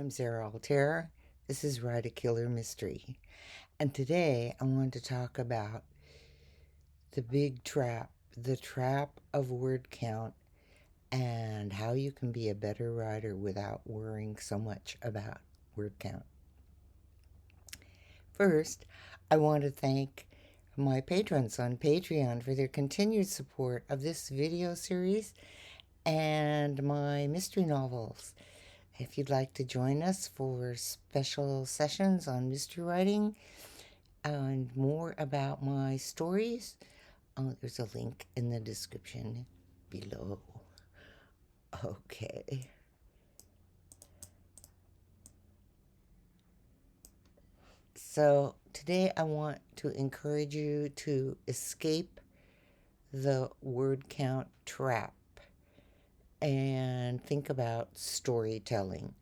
I'm Sarah Altair. This is Write a Killer Mystery. And today I want to talk about the big trap, the trap of word count, and how you can be a better writer without worrying so much about word count. First, I want to thank my patrons on Patreon for their continued support of this video series and my mystery novels. If you'd like to join us for special sessions on mystery writing and more about my stories, there's a link in the description below. Okay. So today I want to encourage you to escape the word count trap and think about storytelling.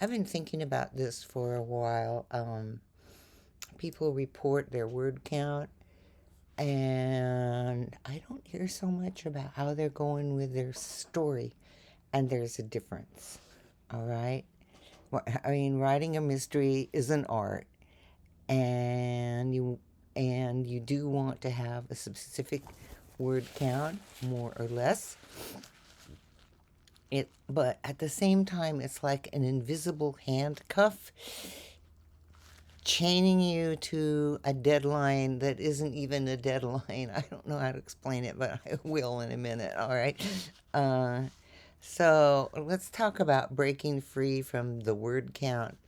I've been thinking about this for a while. People report their word count, and I don't hear so much about how they're going with their story, and there's a difference. All right. I mean, writing a mystery is an art, and you do want to have a specific word count, more or less. But at the same time, it's like an invisible handcuff chaining you to a deadline that isn't even a deadline. I don't know how to explain it, but I will in a minute. All right. So let's talk about breaking free from the word count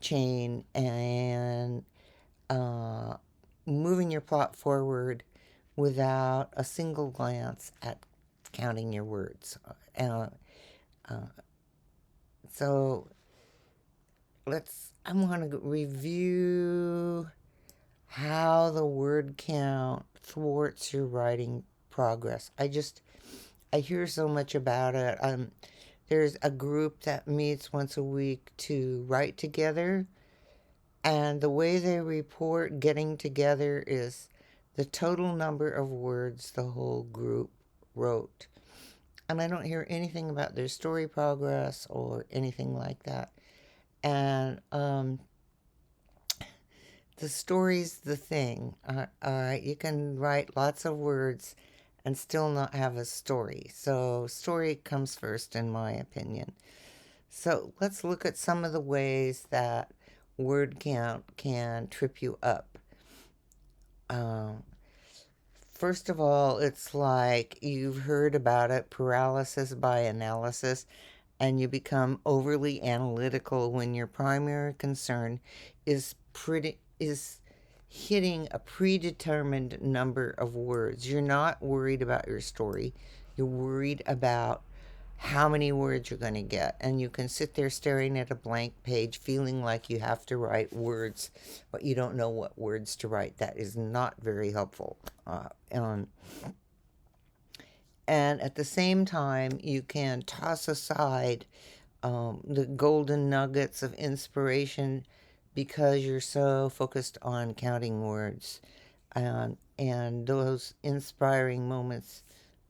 chain and moving your plot forward without a single glance at counting your words. So I want to review how the word count thwarts your writing progress. I hear so much about it. There's a group that meets once a week to write together, and the way they report getting together is the total number of words the whole group wrote. And I don't hear anything about their story progress or anything like that. And the story's the thing. You can write lots of words and still not have a story. So story comes first, in my opinion. So let's look at some of the ways that word count can trip you up. First of all, it's like you've heard about it, paralysis by analysis, and you become overly analytical when your primary concern is hitting a predetermined number of words. You're not worried about your story. You're worried about how many words you're going to get. And you can sit there staring at a blank page feeling like you have to write words, but you don't know what words to write. That is not very helpful. And at the same time, you can toss aside the golden nuggets of inspiration because you're so focused on counting words. And those inspiring moments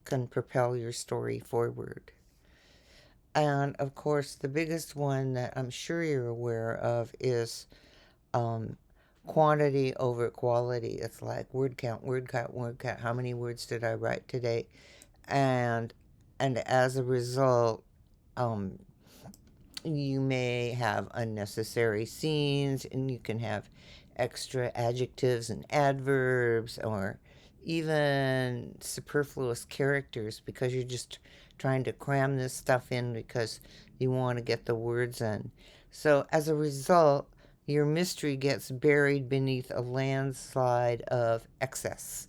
can propel your story forward. And of course, the biggest one that I'm sure you're aware of is quantity over quality. It's like word count, word count, word count. How many words did I write today? And as a result, you may have unnecessary scenes, and you can have extra adjectives and adverbs, or even superfluous characters, because you're just trying to cram this stuff in because you want to get the words in. So as a result, your mystery gets buried beneath a landslide of excess.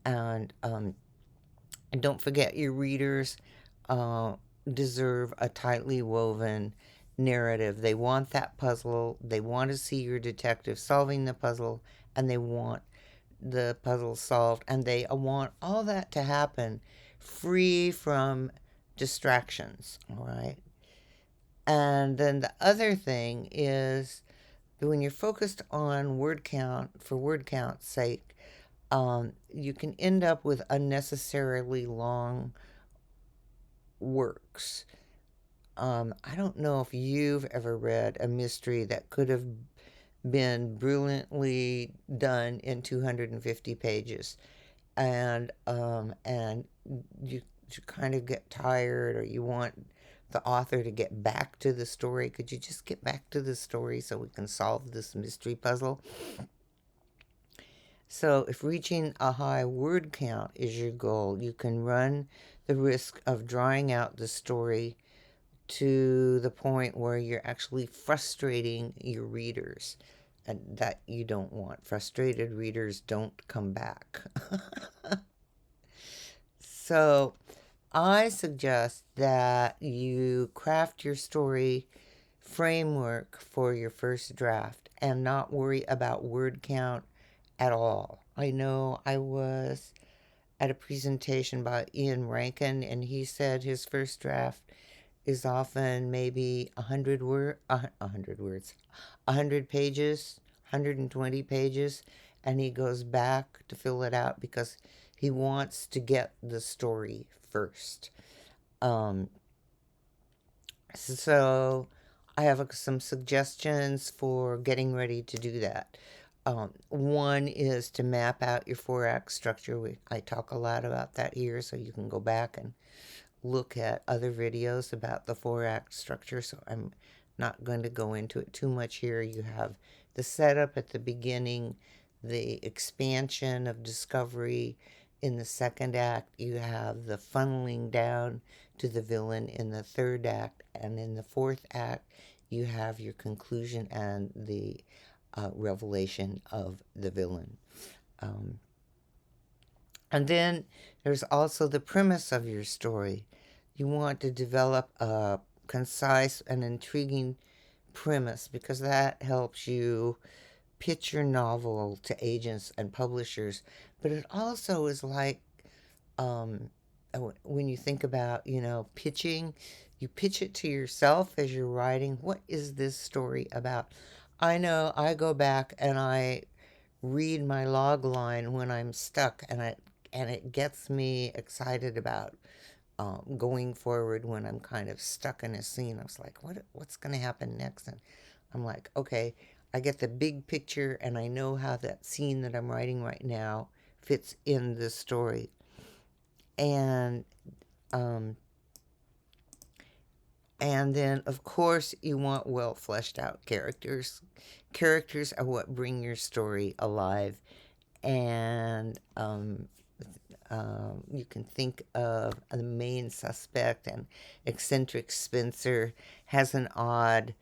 And don't forget, your readers deserve a tightly woven narrative. They want that puzzle. They want to see your detective solving the puzzle, and they want the puzzle solved, and they want all that to happen free from distractions. All right. And then the other thing is, when you're focused on word count for word count's sake, you can end up with unnecessarily long works. I don't know if you've ever read a mystery that could have been brilliantly done in 250 pages, and you kind of get tired, or you want the author to get back to the story. Could you just get back to the story so we can solve this mystery puzzle? So, if reaching a high word count is your goal, you can run the risk of drawing out the story to the point where you're actually frustrating your readers, and that you don't want. Frustrated readers don't come back. So, I suggest that you craft your story framework for your first draft and not worry about word count at all. I know I was at a presentation by Ian Rankin, and he said his first draft is often maybe 100 words, 100 pages, 120 pages, and he goes back to fill it out because he wants to get the story first. Um, so I have some suggestions for getting ready to do that. One is to map out your 4-act structure. I talk a lot about that here, so you can go back and look at other videos about the 4-act structure, so I'm not going to go into it too much here. You have the setup at the beginning, the expansion of discovery in the second act, you have the funneling down to the villain in the third act, and in the fourth act, you have your conclusion and the revelation of the villain. Um, and then there's also the premise of your story. You want to develop a concise and intriguing premise because that helps you pitch your novel to agents and publishers. But it also is like, um, when you think about, pitching, you pitch it to yourself as you're writing. What is this story about? I know I go back and I read my log line when I'm stuck, and it gets me excited about going forward when I'm kind of stuck in a scene. I was like, what's going to happen next? And I'm like, okay, I get the big picture, and I know how that scene that I'm writing right now fits in the story. And um, and then, of course, you want well fleshed out characters. Characters are what bring your story alive. And you can think of the main suspect, and eccentric Spencer has an odd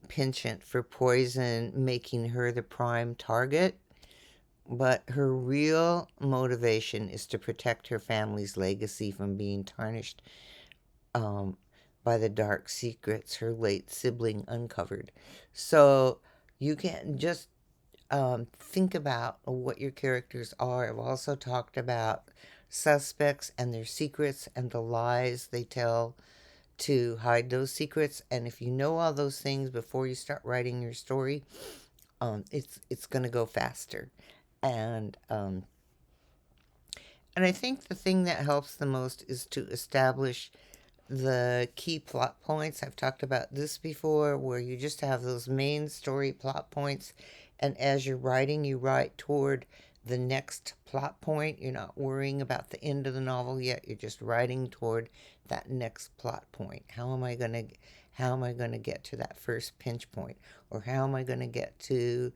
penchant for poison, making her the prime target. But her real motivation is to protect her family's legacy from being tarnished um, by the dark secrets her late sibling uncovered. So you can just think about what your characters are. I've also talked about suspects and their secrets and the lies they tell to hide those secrets. And if you know all those things before you start writing your story, it's going to go faster. And and I think the thing that helps the most is to establish the key plot points. I've talked about this before, where you just have those main story plot points, and as you're writing, you write toward the next plot point. You're not worrying about the end of the novel yet. You're just writing toward that next plot point. How am I going to get to that first pinch point, or how am I going to get to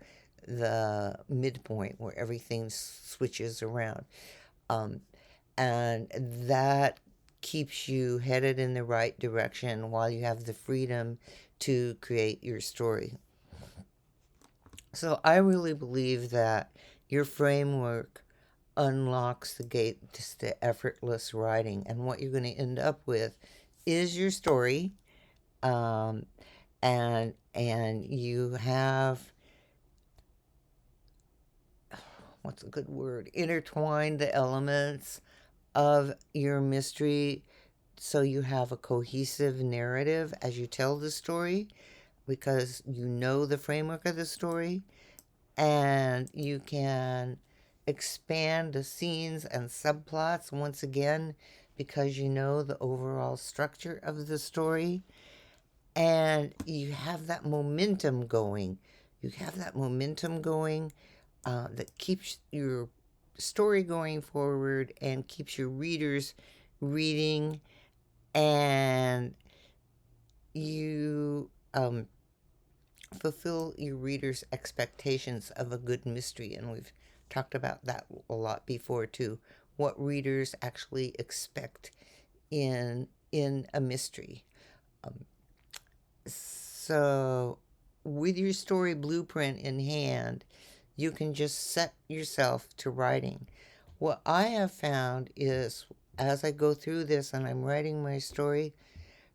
the midpoint where everything switches around? Um, and that keeps you headed in the right direction while you have the freedom to create your story. So I really believe that your framework unlocks the gates to effortless writing, and what you're going to end up with is your story, um, and you have, what's a good word, intertwined the elements of your mystery so you have a cohesive narrative as you tell the story, because you know the framework of the story, and you can expand the scenes and subplots once again because you know the overall structure of the story, and you have that momentum going. You have that momentum going that keeps your story going forward and keeps your readers reading, and you fulfill your readers' expectations of a good mystery. And we've talked about that a lot before too. What readers actually expect in a mystery. Um, so, with your story blueprint in hand, you can just set yourself to writing. What I have found is as I go through this and I'm writing my story,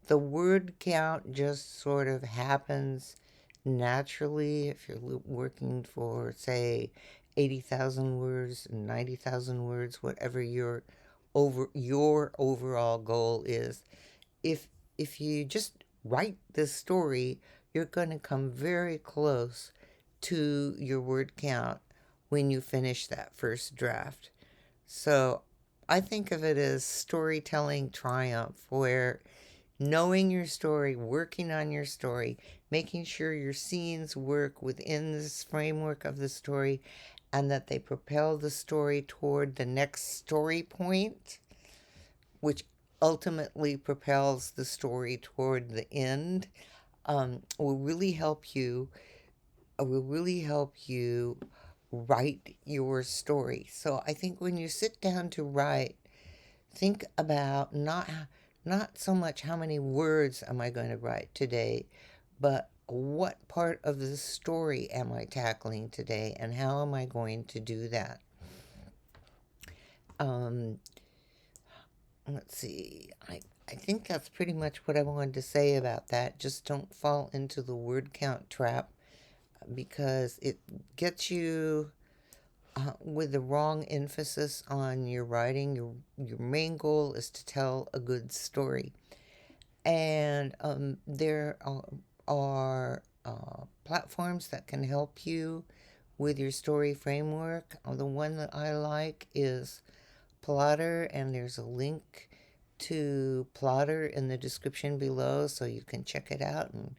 the word count just sort of happens naturally. If you're working for, say, 80,000 words, 90,000 words, whatever your overall goal is, if if you just write this story, you're going to come very close to your word count when you finish that first draft. So I think of it as storytelling triumph, where knowing your story, working on your story, making sure your scenes work within this framework of the story, and that they propel the story toward the next story point, which ultimately propels the story toward the end, will really help you. Will really help you write your story. So I think when you sit down to write, think about not so much how many words am I going to write today, but what part of the story am I tackling today, and how am I going to do that? Um, let's see. I think that's pretty much what I wanted to say about that. Just don't fall into the word count trap, because it gets you with the wrong emphasis on your writing. Your main goal is to tell a good story, and there are platforms that can help you with your story framework. The one that I like is Plotter, and there's a link to Plotter in the description below, so you can check it out and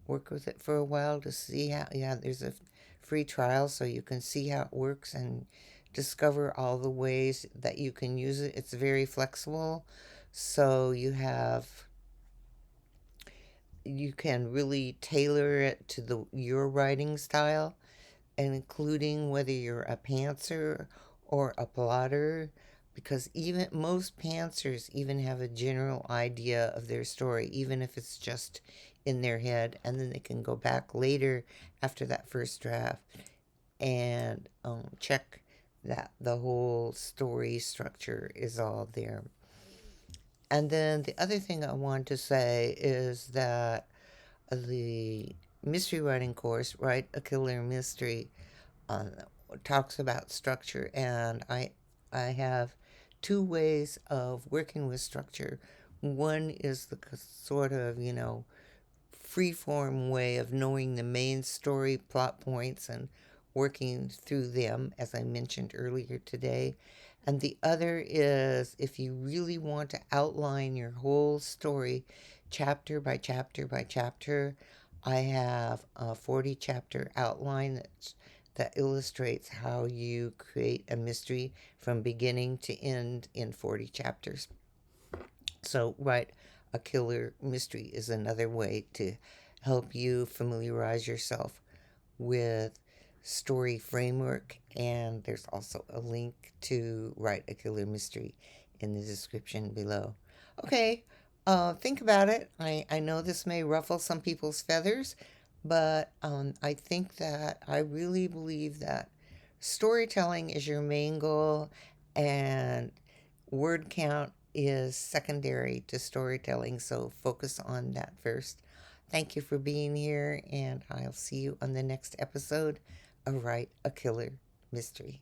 work with it for a while to see how. Yeah, there's a free trial, so you can see how it works and discover all the ways that you can use it. It's very flexible, so you can really tailor it to your writing style, and including whether you're a pantser or a plotter, because even most pantsers even have a general idea of their story, even if it's just in their head, and then they can go back later after that first draft and check that the whole story structure is all there. And then the other thing I want to say is that the mystery writing course, Write a Killer Mystery, uh, talks about structure, and I have two ways of working with structure. One is the sort of, free-form way of knowing the main story plot points and working through them, as I mentioned earlier today. And the other is if you really want to outline your whole story chapter by chapter by chapter, I have a 40 chapter outline that illustrates how you create a mystery from beginning to end in 40 chapters. So, Write a Killer Mystery is another way to help you familiarize yourself with story framework. And there's also a link to Write a Killer Mystery in the description below. Okay, think about it. I know this may ruffle some people's feathers, but I think that I really believe that storytelling is your main goal, and word count is secondary to storytelling, so focus on that first. Thank you for being here, and I'll see you on the next episode of Write a Killer Mystery.